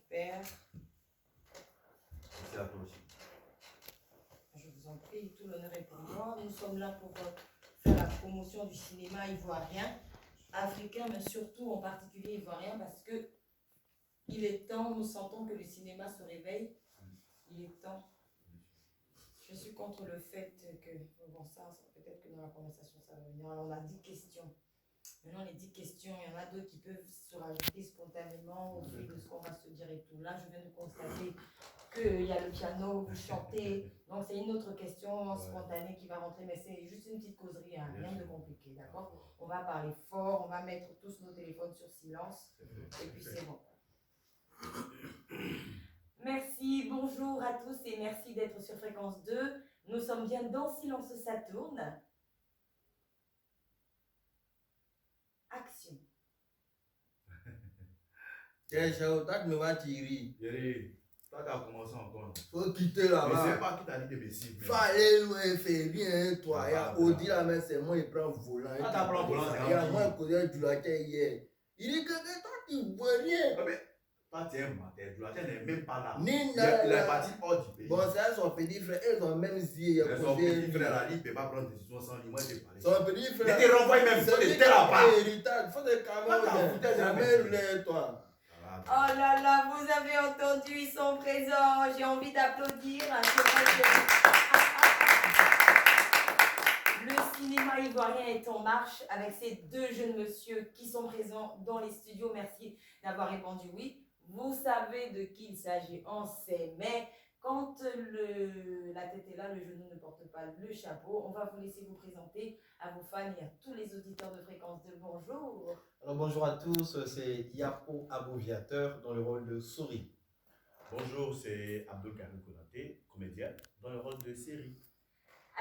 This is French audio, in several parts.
Super. C'est à toi aussi. Je vous en prie, tout l'honneur est pour moi. Nous sommes là pour faire la promotion du cinéma ivoirien, africain, mais surtout en particulier ivoirien, parce que il est temps, nous sentons que le cinéma se réveille. Il est temps. Je suis contre le fait que, bon, ça peut-être que dans la conversation, ça va venir. Alors, on a 10 questions. Maintenant, les 10 questions, il y en a d'autres qui peuvent se rajouter spontanément au fil de ce qu'on va se dire et tout. Là, je viens de constater qu'il y a le piano, vous chantez. Donc, c'est une autre question spontanée qui va rentrer, mais c'est juste une petite causerie, hein, rien de compliqué, d'accord? On va parler fort, on va mettre tous nos téléphones sur silence, et puis c'est bon. Merci, bonjour à tous et merci d'être sur Fréquence 2. Nous sommes bien dans Silence ça tourne. Action. Tiens, toi, tu me vas tirer. Toi, tu as commencé encore. Faut quitter là-bas. Mais c'est pas qui t'a dit de baisser. Faut aller loin, fais rien, toi. Il y a Audi là, mais c'est moi, il prend volant. Ah, t'as pris un volant, c'est il y a moi, il connaît du latin hier. Il dit que toi, tu vois rien. Toi, tu es un menteur. Du latin n'est même pas là. Il est parti hors du pays. Bon, c'est son petit frère. Ils ont même dit. Son petit frère, là, il ne peut pas prendre des décisions sans lui. Moi, j'ai parlé. Son petit frère. Il te renvoie même. Faut te taire là-bas. Il faut te calmer. Jamais toi. Oh là là, vous avez entendu, ils sont présents. J'ai envie d'applaudir. Le cinéma ivoirien est en marche avec ces deux jeunes messieurs qui sont présents dans les studios. Merci d'avoir répondu oui. Vous savez de qui il s'agit, on sait. Mais quand la tête est là, le genou ne porte pas le chapeau. On va vous laisser vous présenter à vos fans et à tous les auditeurs de Fréquence 2. Bonjour. Alors bonjour à tous, c'est Yapo Aboviateur dans le rôle de Souris. Bonjour, c'est Abdul Karim Konaté, comédien, dans le rôle de Série.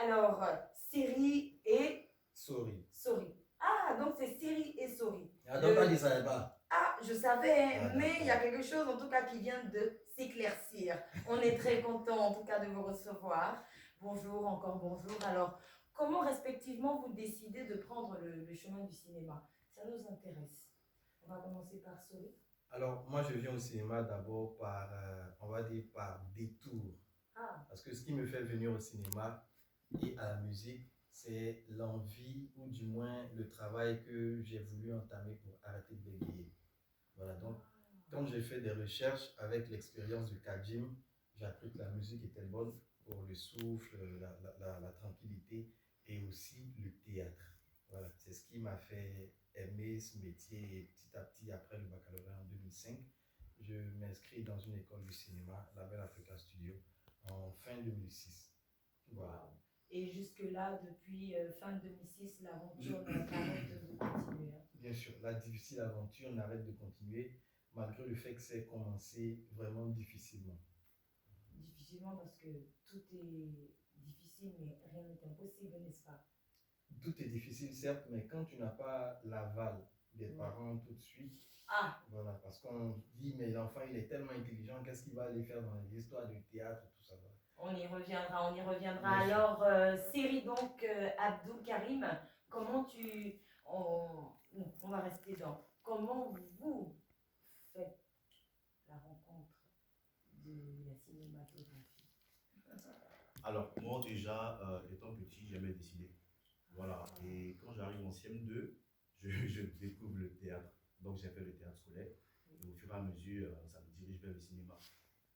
Alors, Série et Souris. Souris. Ah, donc c'est Série et Souris. Ah, donc, tu ne savais pas. Ah, je savais, mais il y a quelque chose en tout cas qui vient de s'éclaircir. On est très content en tout cas de vous recevoir. Bonjour, encore bonjour. Alors, comment respectivement vous décidez de prendre le chemin du cinéma? Ça nous intéresse. On va commencer par Souris. Alors moi je viens au cinéma d'abord par, on va dire par détour. Ah. Parce que ce qui me fait venir au cinéma et à la musique, c'est l'envie ou du moins le travail que j'ai voulu entamer pour arrêter de bégayer. Voilà, donc quand j'ai fait des recherches avec l'expérience du Kajim, j'ai appris que la musique était bonne pour le souffle, la tranquillité et aussi le théâtre. Voilà, c'est ce qui m'a fait aimer ce métier et petit à petit, après le baccalauréat en 2005, je m'inscris dans une école du cinéma, la Belle Africa Studio, en fin 2006. Voilà. Et jusque-là, depuis fin 2006, l'aventure n'arrête de continuer. Bien sûr, la difficile aventure n'arrête de continuer, malgré le fait que c'est commencé vraiment difficilement. Difficilement parce que tout est difficile, mais rien n'est impossible, n'est-ce pas? Tout est difficile, certes, mais quand tu n'as pas l'aval des parents tout de suite, voilà, parce qu'on dit, mais l'enfant, il est tellement intelligent, qu'est-ce qu'il va aller faire dans les histoires du théâtre, tout ça. Voilà. On y reviendra, on y reviendra. Bien alors, Série donc, Abdul Karim, comment on va rester dans, comment vous faites la rencontre de la cinématographie? Alors, moi déjà, étant petit, j'aimais décider. Voilà, et quand j'arrive en CM2, je découvre le théâtre. Donc j'ai fait le théâtre scolaire. Et au fur et à mesure, ça me dirige vers le cinéma.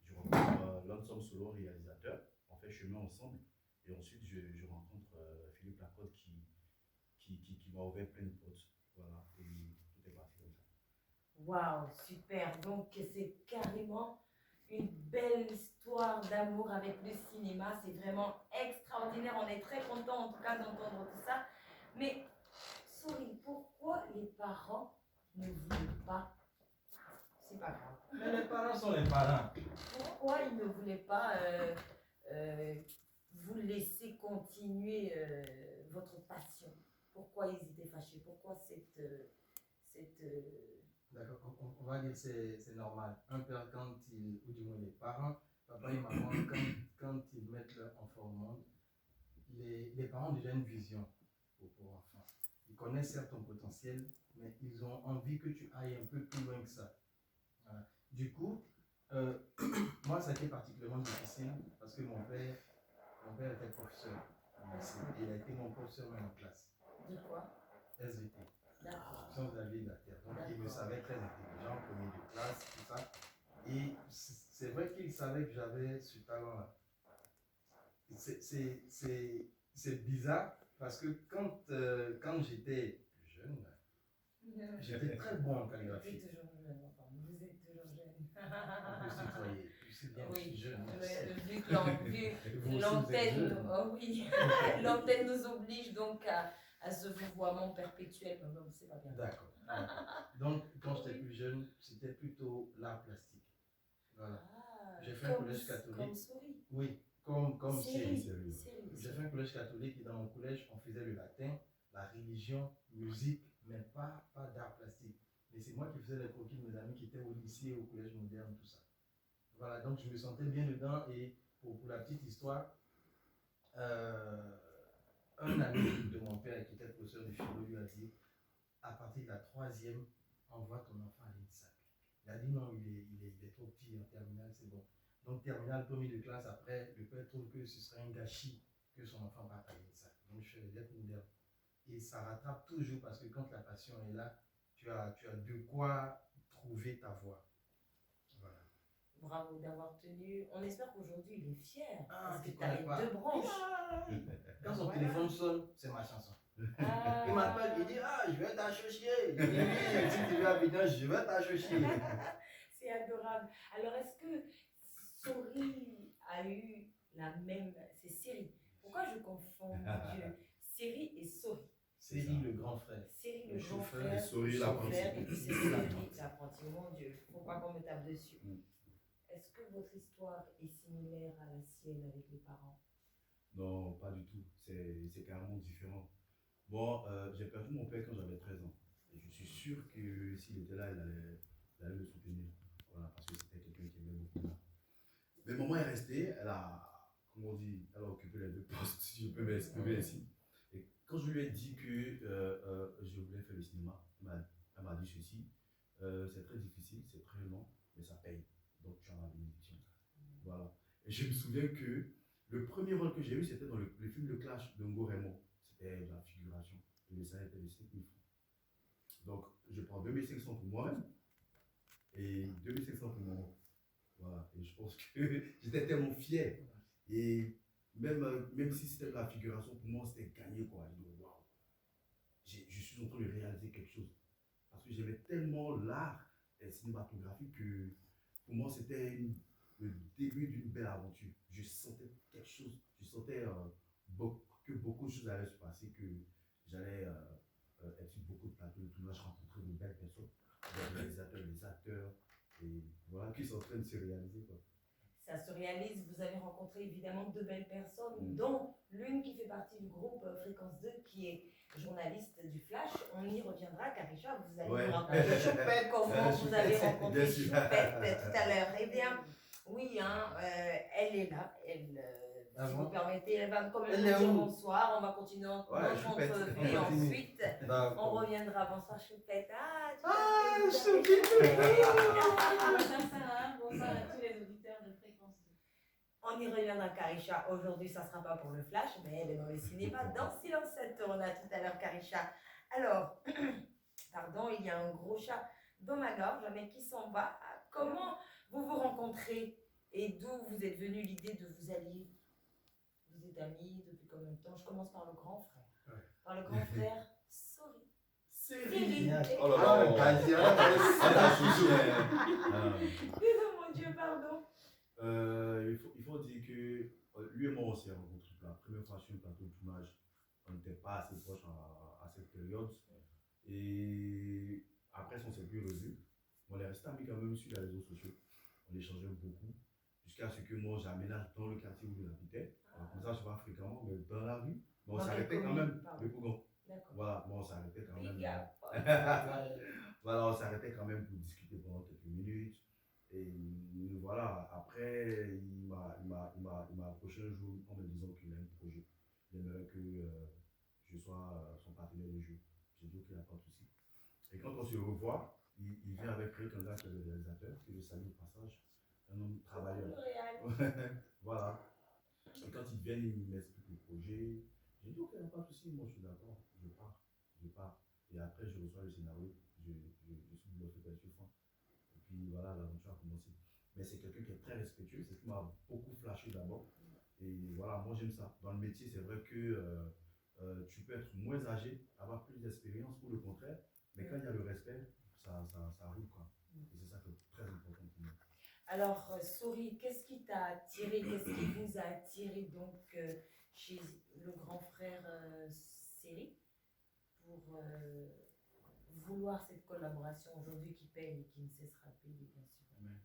Je rencontre l'un de son solo réalisateur. On fait chemin ensemble. Et ensuite, je rencontre Philippe Lacotte qui m'a ouvert plein de portes. Voilà, et tout est parti comme ça. Waouh, super. Donc c'est carrément une belle histoire d'amour avec le cinéma. C'est vraiment extraordinaire. On est très content en tout cas d'entendre tout ça. Mais, Souris, pourquoi les parents ne voulaient pas? C'est pas grave. Mais les parents sont les parents. Pourquoi ils ne voulaient pas vous laisser continuer votre passion? Pourquoi ils étaient fâchés? Pourquoi cette D'accord, on va dire que c'est normal. Un père, quand il, ou du moins les parents, papa et maman, quand ils mettent leur enfant au monde, les parents ont déjà une vision pour l'enfant. Ils connaissent certes ton potentiel, mais ils ont envie que tu ailles un peu plus loin que ça. Voilà. Du coup, Euh, Moi, ça a été particulièrement difficile parce que mon père était professeur. Il a été mon professeur même en classe. De quoi? SVT. D'accord. Sciences de la vie et de la terre. Donc, il me savait très intelligent, premier de classe, tout ça. Et c'est vrai qu'il savait que j'avais ce talent-là. C'est bizarre parce que quand j'étais plus jeune, j'étais très bon en Vous êtes calligraphie. toujours jeune, enfin, vous êtes toujours jeune. On peut se tutoyer. Tu sais bien que je suis Oui, jeune. vu que Vous aussi, vous êtes l'antenne, jeune. oh oui, l'antenne nous oblige donc à ce vouvoiement perpétuel. Non, c'est pas bien. D'accord. Donc, quand j'étais plus jeune, c'était plutôt l'art plastique. Voilà. Ah, J'ai fait un collège comme catholique. souris. Oui, comme Série. série. J'ai fait un collège catholique et dans mon collège, on faisait le latin, la religion, musique, mais pas d'art plastique. Mais c'est moi qui faisais les croquis de mes amis qui étaient au lycée, au collège moderne, tout ça. Voilà, donc je me sentais bien dedans et pour la petite histoire, un ami de mon père qui était professeur de philo lui a dit à partir de la troisième, envoie ton enfant à l'INSAC. Il a dit non, il est trop petit en terminale, c'est bon. Donc terminale, premier de classe, après, le père trouve que ce serait un gâchis que son enfant parte à l'INSAC. Donc je fais les lettres modernes. Et ça rattrape toujours parce que quand la passion est là, tu as de quoi trouver ta voie. Voilà. Bravo d'avoir tenu. On espère qu'aujourd'hui il est fier. Ah, parce que tu tu as connais les pas. deux branches. Quand son Voilà. téléphone sonne, c'est ma chanson. Ah. Il m'appelle, il dit ah, je vais t'associer. Il dit oui, si tu veux à Abidjan, je vais t'associer. C'est adorable. Alors, est-ce que Sori a eu la même. C'est Siri. Pourquoi je confonds, mon Dieu? Siri et Sori. Siri, le grand frère. Siri, le Le grand chauffeur, frère. et Sori, le l'apprenti. chauffeur, et puis c'est Siri, l'apprenti. Mon Dieu, faut pas qu'on me tape dessus. Mm. Est-ce que votre histoire est similaire à la sienne avec les parents? Non, pas du tout. C'est carrément différent. Bon, j'ai perdu mon père quand j'avais 13 ans. Et je suis sûr que s'il était là, il allait le soutenir. Voilà, parce que c'était quelqu'un qui aimait beaucoup l'art. Mais maman est restée, elle a, comment on dit, elle a occupé les deux postes, si je peux m'exprimer ainsi. Et quand je lui ai dit que je voulais faire le cinéma, elle m'a dit ceci, c'est très difficile, c'est très long, mais ça paye. Donc tu as ma bénédiction. Voilà. Et je me souviens que le premier rôle que j'ai eu, c'était dans le film Le Clash de Ngo Raymond. C'était de la figuration. Et le salaire était de 5 000 francs. Donc je prends 2500 pour moi-même et 2500 pour mon. Voilà. Et je pense que j'étais tellement fier. Et même si c'était de la figuration, pour moi, c'était gagné, quoi. Je dis, waouh, je suis en train de réaliser quelque chose. Parce que j'aimais tellement l'art cinématographique que pour moi, c'était le début d'une belle aventure. Je sentais quelque chose, je sentais que beaucoup de choses allaient se passer, que j'allais être sur beaucoup de plateaux de tournage, rencontrer de belles personnes, des réalisateurs, des acteurs, et voilà, qui sont en train de se réaliser, quoi. Ça se réalise, vous avez rencontré évidemment de belles personnes, Mm. dont l'une qui fait partie du groupe Fréquence 2, qui est journaliste du Flash. On y reviendra, Karisha, vous allez Ouais. nous raconter Choupette, comment vous avez rencontré Bien sûr. Choupette tout à l'heure. Eh bien, oui, hein, elle est là, Ah si bon? vous permettez, elle va quand même Elle nous est dire où? bonsoir, on va continuer notre Choupette. entrevue On continue. ensuite. On D'accord. reviendra, bonsoir Choupette. Bonsoir à tous les auditeurs de Fréquence 2. On y reviendra, Karisha. Aujourd'hui, ça ne sera pas pour le flash, mais elle est dans le cinéma. Dans Silence, ça tourne. À tout à l'heure, Karisha. Alors, pardon, il y a un gros chat dans ma gorge, mais qui s'en va. Comment vous vous rencontrez et d'où vous êtes venu l'idée de vous allier? Vous êtes amis depuis combien de temps? Je commence par le grand frère. Ouais. Par le grand frère, sorry. Série. Siri. Oh là là. Vas-y, Ah, chouchou. Mon Dieu, pardon. Il faut dire que lui et moi, on s'est rencontrés pour la première fois sur un plateau de tournage. On n'était pas assez proches à cette période. Et après, on ne s'est plus revus. On est resté amis quand même sur les réseaux sociaux. On échangeait beaucoup. Jusqu'à ce que moi, j'aménage dans le quartier où il habitait. Alors, comme ça, je vois fréquemment, mais dans la rue. Mais on Dans s'arrêtait quelle quand commune, même. pardon? Le Bougon. D'accord. Voilà, bon, on s'arrêtait quand même. Big up. Voilà, on s'arrêtait quand même pour discuter pendant quelques minutes. Et voilà, après, il m'a approché un jour en me disant qu'il a un projet. Il aimerait que je sois son partenaire de jeu. J'ai dit qu'il n'y a pas de souci. Et quand on se revoit, il vient avec Rick, un gars qui est le réalisateur, que je salue au passage, Voilà. Et quand ils viennent, ils m'expliquent le projet. J'ai dit, ok, pas de souci, moi je suis d'accord, je pars, je pars. Et après, je reçois le scénario, je suis l'autre sur fin. Et puis voilà, l'aventure a commencé. Mais c'est quelqu'un qui est très respectueux, c'est ce qui m'a beaucoup flashé d'abord. Et voilà, moi j'aime ça. Dans le métier, c'est vrai que tu peux être moins âgé, avoir plus d'expérience ou le contraire, mais quand il y a le respect, ça roule quoi. Et c'est ça qui est très important pour moi. Alors, Sori, qu'est-ce qui t'a attiré, qu'est-ce qui vous a attiré donc chez le grand frère Seri pour vouloir cette collaboration aujourd'hui qui paye et qui ne cessera de payer, bien sûr. Amen.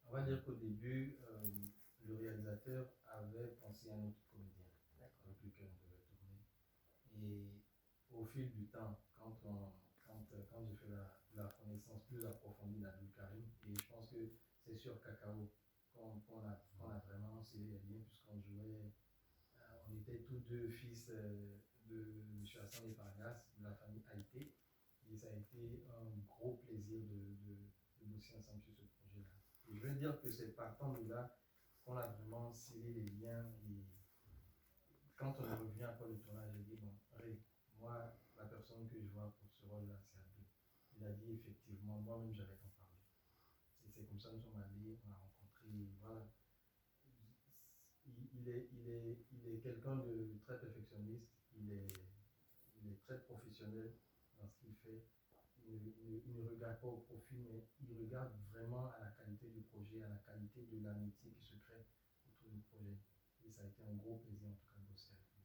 On va dire qu'au début, le réalisateur avait pensé à un autre comédien avec lequel on devait tourner. Et au fil du temps, quand j'ai fait la connaissance plus approfondie d'Abdul Karim, et je pense que c'est sur Cacao qu'on a vraiment scellé les liens, puisqu'on jouait, on était tous deux fils de M. Hassan et Pargas, de la famille Haïté, et ça a été un gros plaisir de bosser ensemble sur ce projet-là. Et je veux dire que c'est partant de là qu'on a vraiment scellé les liens. Et quand on est revenu après le tournage, j'ai dit, bon, Ray, moi, la personne que je vois pour ce rôle-là, c'est Abdou. Il a dit, effectivement, moi-même, j'avais t'en parler. Et c'est comme ça que nous sommes allés, on a rencontré, voilà. Il est quelqu'un de très perfectionniste, il est très professionnel dans ce qu'il fait. Il ne regarde pas au profil, mais il regarde vraiment à la qualité du projet, à la qualité de l'amitié qui se crée autour du projet. Et ça a été un gros plaisir en tout cas de bosser avec lui.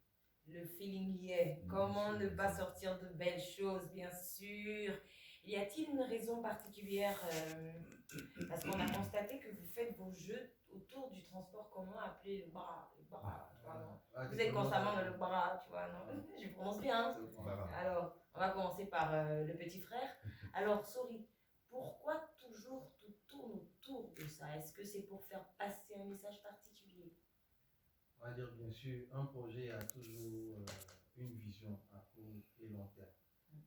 Le feeling y est. Comment ne pas sortir de belles choses, bien sûr. Y a-t-il une raison particulière parce qu'on a constaté que vous faites vos jeux autour du transport commun appelé le bras, tu vois, non? Vous êtes constamment dans le bras, tu vois, non? Je prononce bien. Hein? Alors, on va commencer par le petit frère. Alors, Sori, pourquoi toujours tout tourne autour de ça? Est-ce que c'est pour faire passer un message particulier? On va dire, bien sûr, un projet a toujours une vision à court et long terme.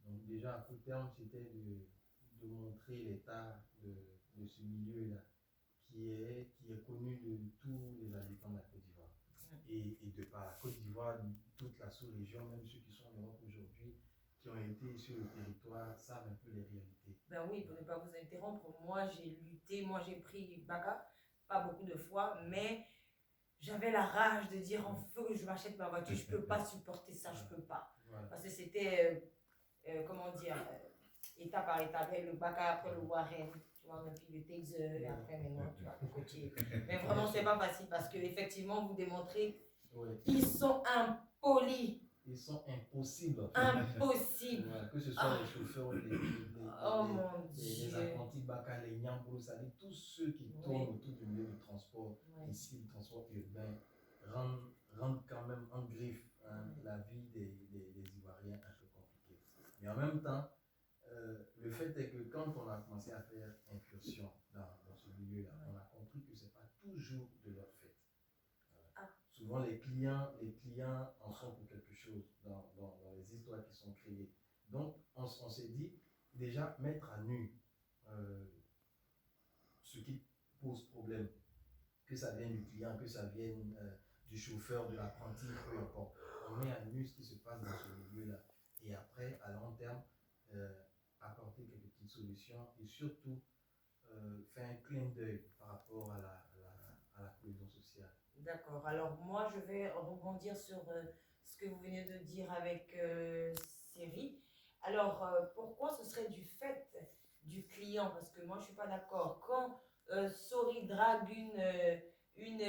Donc déjà, à court terme, c'était de montrer l'état de ce milieu-là, qui est connu de tous les habitants de la Côte d'Ivoire. Et de par la Côte d'Ivoire, toute la sous-région, même ceux qui sont en Europe aujourd'hui, qui ont été sur le territoire, savent un peu les réalités. Ben oui, pour ne pas vous interrompre, moi j'ai lutté, moi j'ai pris Baga, pas beaucoup de fois, mais j'avais la rage de dire en feu que je m'achète ma voiture, je peux pas supporter ça, je peux pas. Voilà. Parce que c'était, comment dire, état par état, le Baga, après le Warren, tu vois, puis le Taser, et après maintenant, tu vois, le côté. Mais vraiment, c'est pas facile parce qu'effectivement, vous démontrez, ils sont impolis. Ils sont impossibles. Impossible. Voilà, que ce soit les chauffeurs, les apprentis Baka, les Nyambros, c'est-à-dire tous ceux qui tournent autour du milieu du transport, ici le transport urbain, rendent quand même en griffe la vie des Ivoiriens un peu compliquée. Mais en même temps, le fait est que quand on a commencé à faire incursion dans ce milieu-là, on a compris que ce n'est pas toujours de leur fait. Souvent, les clients en sont pour quelque chose dans les histoires qui sont créées. Donc, on s'est dit, déjà, mettre à nu ce qui pose problème, que ça vienne du client, que ça vienne du chauffeur, de l'apprenti, peu importe. On met à nu ce qui se passe dans ce milieu-là. Et après, à long terme, apporter quelques petites solutions et surtout faire un clin d'œil par rapport à la cohésion sociale. D'accord. Alors moi, je vais rebondir sur ce que vous venez de dire avec Siri. Alors, pourquoi ce serait du fait du client? Parce que moi, je ne suis pas d'accord. Quand Sori drague une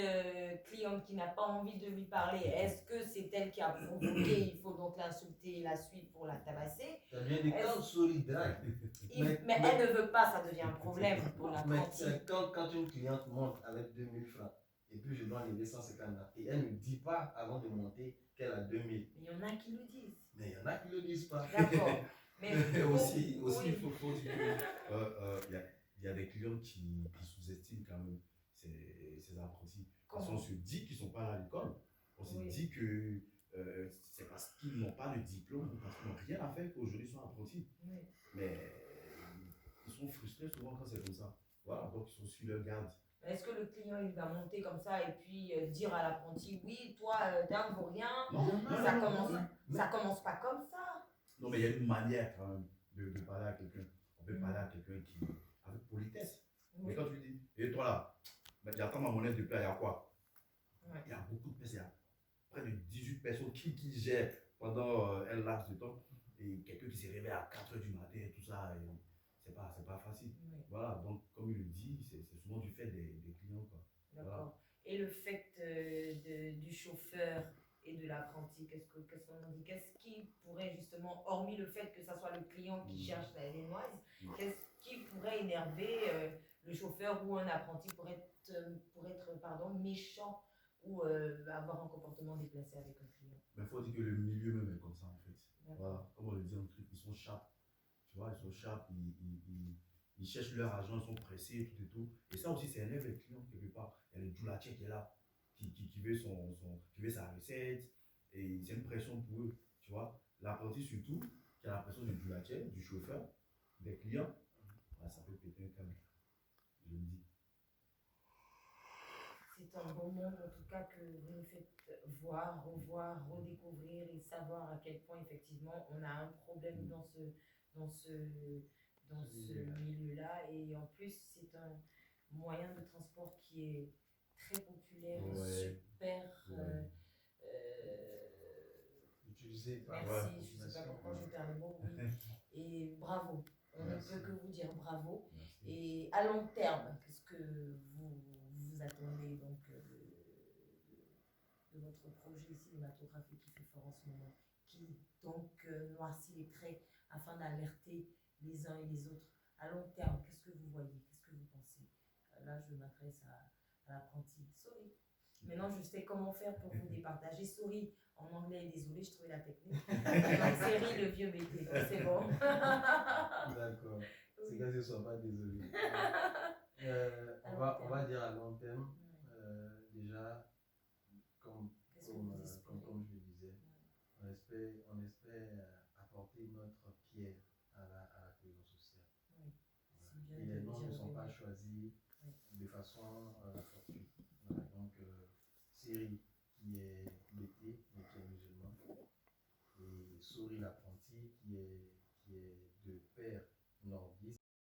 cliente qui n'a pas envie de lui parler, est-ce que c'est elle qui a provoqué? Il faut donc l'insulter la suite pour la tabasser. Ça vient de quand Sori drague. Mais elle ne veut pas, ça devient un problème pour la cantine. Mais quand une cliente monte avec 2000 francs, et puis je dois enlever 150 et elle ne dit pas avant de monter qu'elle a 2000. Mais il y en a qui le disent. Mais il y en a qui ne le disent pas. D'accord. Mais aussi, il faut dire qu'il y a des clients qui sous-estiment quand même ces apprentis. Parce qu'on se dit qu'ils ne sont pas à l'école. On se dit que c'est parce qu'ils n'ont pas de diplôme ou parce qu'ils n'ont rien à faire qu'aujourd'hui ils sont apprentis. Oui. Mais ils sont frustrés souvent quand c'est comme ça. Voilà, donc ils sont sur leur garde. Est-ce que le client il va monter comme ça et puis dire à l'apprenti, oui, toi, t'es un vaurien, Non, ça commence pas comme ça. non, mais il y a une manière quand même de parler à quelqu'un. On peut parler à quelqu'un qui, avec politesse. Mais Oui. quand tu dis, et toi là, ben, j'attends ma monnaie de paie, il y a quoi? Ouais. Il y a beaucoup de personnes, il y a près de 18 personnes qui gèrent pendant un laps de temps. Et quelqu'un qui se réveille à 4 h du matin et tout ça, et c'est pas facile. Oui. Voilà, donc comme il le dit, c'est souvent du fait des clients. Quoi. D'accord. Voilà. Et le fait du chauffeur et de l'apprenti, qu'est-ce qu'on en dit? Qu'est-ce qui pourrait justement, hormis le fait que ce soit le client qui cherche la viennoise, qu'est-ce qui pourrait énerver le chauffeur ou un apprenti pour être pardon, méchant ou avoir un comportement déplacé avec un client? Mais il faut dire que le milieu même est comme ça en fait. D'accord. Voilà, comme on le dit en truc, ils sont sharp. Tu vois, ils sont sharp, ils cherchent leur argent, ils sont pressés et tout et tout. Et ça aussi, c'est énerve les clients quelque part. Il y a le doulatier qui est là, qui veut qui veut sa recette. Et c'est une pression pour eux. Tu vois, l'apprenti surtout, qui a la pression du doulatier, du chauffeur, des clients, bah, ça peut péter un câble. Je le dis. C'est un bon monde en tout cas que vous nous faites voir, revoir, redécouvrir et savoir à quel point effectivement on a un problème dans ce milieu-là. Et en plus, c'est un moyen de transport qui est très populaire, Ouais. super. Ouais. Utilisé par la Merci, je ne sais population. pas pourquoi je perds le mot, oui. Et bravo, on ne peut que vous dire bravo. Merci. Et à long terme, qu'est-ce que vous attendez donc de votre projet cinématographique qui fait fort en ce moment, qui donc noircit les traits afin d'alerter les uns et les autres? À long terme, qu'est-ce que vous voyez? Qu'est-ce que vous pensez? Là, je m'adresse à l'apprenti. Sorry. Maintenant, je sais comment faire pour vous départager. Sorry, en anglais, désolé, je trouvais la technique. Et en série, le vieux bébé, donc c'est bon. D'accord. C'est que ce ne soit pas désolé. On va dire à long terme, déjà, comme je le disais, on espère apporter notre pierre à la cohésion sociale. Oui. Et les noms ne sont pas choisis de façon fortuite.